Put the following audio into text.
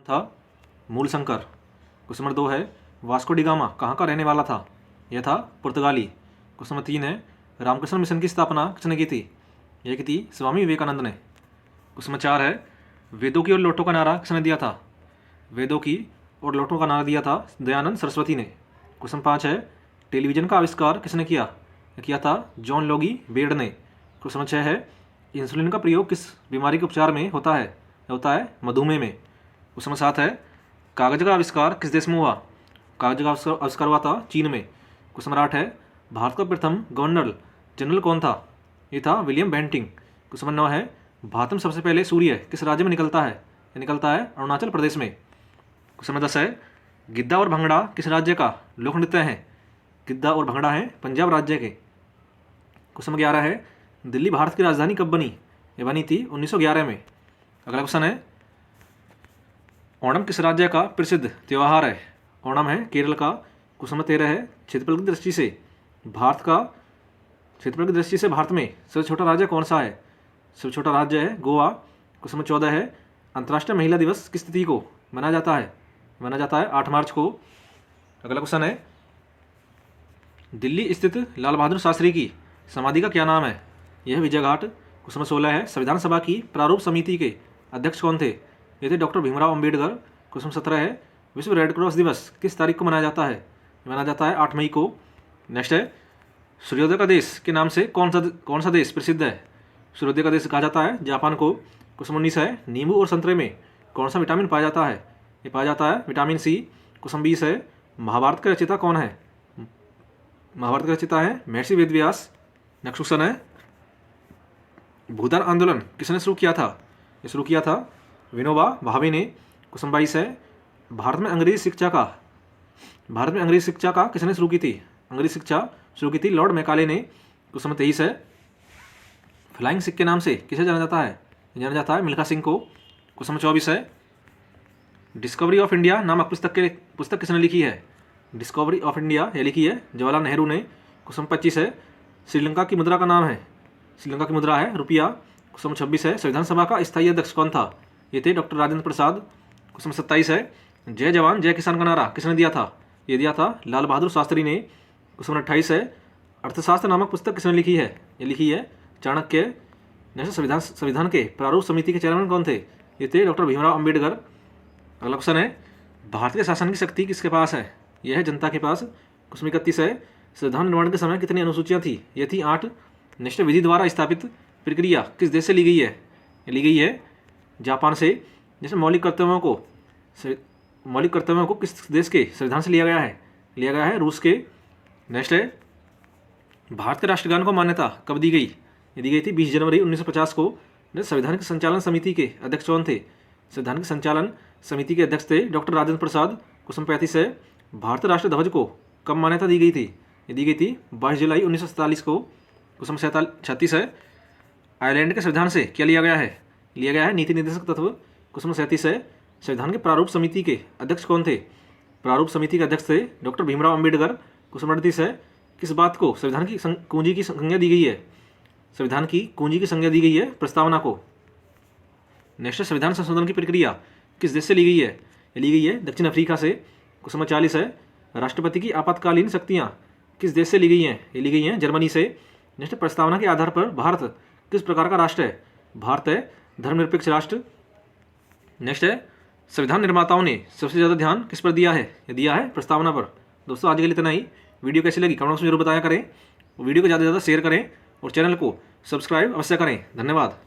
था मूल Shankar. Question number 2 है वास्को डी गामा कहाँ का रहने वाला था? यह था पुर्तगाली। क्वेश्चन नंबर 3 है रामकृष्ण मिशन की स्थापना किसने की थी? यह की थी स्वामी विवेकानंद ने। क्वेश्चन नंबर 4 है वेदों की और लोटों का नारा किसने दिया था? वेदों की और लोटों का नारा दिया था दयानंद सरस्वती ने। क्वेश्चन 5 है टेलीविजन का आविष्कार किसने किया? किया था जॉन लोगी बेड ने। क्वेश्चन नंबर 6 है इंसुलिन का प्रयोग किस बीमारी के उपचार में होता है? मधुमेह में। क्वेश्चन नंबर 7 है कागज का आविष्कार किस देश में हुआ? कागज का आविष्कार हुआ था चीन में। क्वेश्चन नंबर 8 है भारत का प्रथम गवर्नर जनरल कौन था? ये था विलियम बेंटिंग। क्वेश्चन नंबर 9 है भारत में सबसे पहले सूर्य किस राज्य में निकलता है? ये निकलता है अरुणाचल प्रदेश में। क्वेश्चन नंबर 10 है गिद्दा और भंगड़ा किस राज्य का लोक नृत्य है? गिद्दा और भंगड़ा है पंजाब राज्य के। क्वेश्चन नंबर 11 है दिल्ली भारत की राजधानी कब बनी? ये बनी थी 1911 में। अगला क्वेश्चन है ओणम किस राज्य का प्रसिद्ध त्यौहार है? ओणम है केरल का। क्वेश्चन नंबर 13 है क्षेत्रफल की दृष्टि से भारत में सबसे छोटा राज्य कौन सा है? सबसे छोटा राज्य है गोवा। क्वेश्चन नंबर 14 है अंतर्राष्ट्रीय महिला दिवस किस तिथि को मनाया जाता है? मनाया जाता है 8 मार्च को। अगला क्वेश्चन है दिल्ली स्थित लाल बहादुर शास्त्री की समाधि का क्या नाम है? यह विजय घाट। क्वेश्चन नंबर 16 है संविधान सभा की प्रारूप समिति के अध्यक्ष कौन थे? ये थे डॉक्टर भीमराव अम्बेडकर। क्वेश्चन 17 है विश्व रेड क्रॉस दिवस किस तारीख को मनाया जाता है? मनाया जाता है 8 मई को। नेक्स्ट है सूर्योदय का देश के नाम से कौन सा देश प्रसिद्ध है? सूर्योदय का देश कहा जाता है जापान को। क्वेश्चन 19 है नींबू और संतरे में कौन सा विटामिन पाया जाता है? ये पाया जाता है विटामिन सी। क्वेश्चन 20 है महाभारत के रचयिता कौन है? महाभारत के रचयिता है महर्षि वेदव्यास। नेक्स्ट क्वेश्चन है भूदान आंदोलन किसने शुरू किया था? ये शुरू किया था विनोबा भावे ने। क्वेश्चन 22 है भारत में अंग्रेजी शिक्षा का किसने शुरू की थी? अंग्रेजी शिक्षा शुरू की थी लॉर्ड मैकाले ने। क्वेश्चन 23 है फ्लाइंग सिख के नाम से किसे जाना जाता है? जाना जाता है मिल्खा सिंह को। क्वेश्चन 24 है डिस्कवरी ऑफ इंडिया नामक पुस्तक किसने लिखी है? डिस्कवरी ऑफ इंडिया ये लिखी है जवाहरलाल नेहरू ने। क्वेश्चन 25 है श्रीलंका की मुद्रा का नाम है? श्रीलंका की मुद्रा है रुपया। क्वेश्चन 26 है संविधान सभा का स्थायी अध्यक्ष कौन था? ये थे डॉक्टर राजेंद्र प्रसाद। क्वेश्चन 27 है जय जवान जय किसान का नारा किसने दिया था? ये दिया था लाल बहादुर शास्त्री ने। क्वेश्चन 28 है अर्थशास्त्र नामक पुस्तक किसने लिखी है? ये लिखी है चाणक्य। नेक्स्ट संविधान के प्रारूप समिति के चेयरमैन कौन थे? ये थे डॉक्टर भीमराव अम्बेडकर। अगला क्वेश्चन है भारत के शासन की शक्ति किसके पास है? यह है जनता के पास। क्वेश्चन 31 है संविधान निर्माण के समय कितनी अनुसूचियाँ थी? ये थी 8। नेक्स्ट विधि द्वारा स्थापित प्रक्रिया किस देश से ली गई है? ये ली गई है जापान से। जैसे मौलिक कर्तव्यों को किस देश के संविधान से लिया गया है? लिया गया है रूस के। नेक्स्ट है भारत के राष्ट्रगान को मान्यता कब दी गई? ये दी गई थी 20 जनवरी 1950 को। संविधान के संचालन समिति के अध्यक्ष कौन थे? संविधान के संचालन समिति के अध्यक्ष थे डॉक्टर राजेंद्र प्रसाद। क्वेश्चन 35 है भारतीय राष्ट्र ध्वज को कब मान्यता दी गई थी? ये दी गई थी 22 जुलाई 1947 को। क्वेश्चन 36 है आयरलैंड के संविधान से क्या लिया गया है? लिया गया है नीति निर्देशक तत्व। क्वेश्चन 37 है संविधान के प्रारूप समिति के अध्यक्ष कौन थे? प्रारूप समिति के अध्यक्ष थे डॉक्टर भीमराव अम्बेडकर। क्वेश्चन 38 है किस बात को संविधान की कुंजी की संज्ञा दी गई है? संविधान की कुंजी की संज्ञा दी गई है प्रस्तावना को। नेक्स्ट संविधान संशोधन की प्रक्रिया किस देश से ली गई है? ये ली गई है दक्षिण अफ्रीका से। क्वेश्चन 40 है राष्ट्रपति की आपातकालीन शक्तियाँ किस देश से ली गई हैं? ये ली गई हैं जर्मनी से। नेक्स्ट प्रस्तावना के आधार पर भारत किस प्रकार का राष्ट्र है? भारत है धर्मनिरपेक्ष राष्ट्र। नेक्स्ट है संविधान निर्माताओं ने सबसे ज़्यादा ध्यान किस पर दिया है? ये दिया है प्रस्तावना पर। दोस्तों आज के लिए इतना ही। वीडियो कैसी लगी कमेंट बॉक्स में जरूर बताया करें। वीडियो को ज़्यादा से ज़्यादा शेयर करें और चैनल को सब्सक्राइब अवश्य करें। धन्यवाद।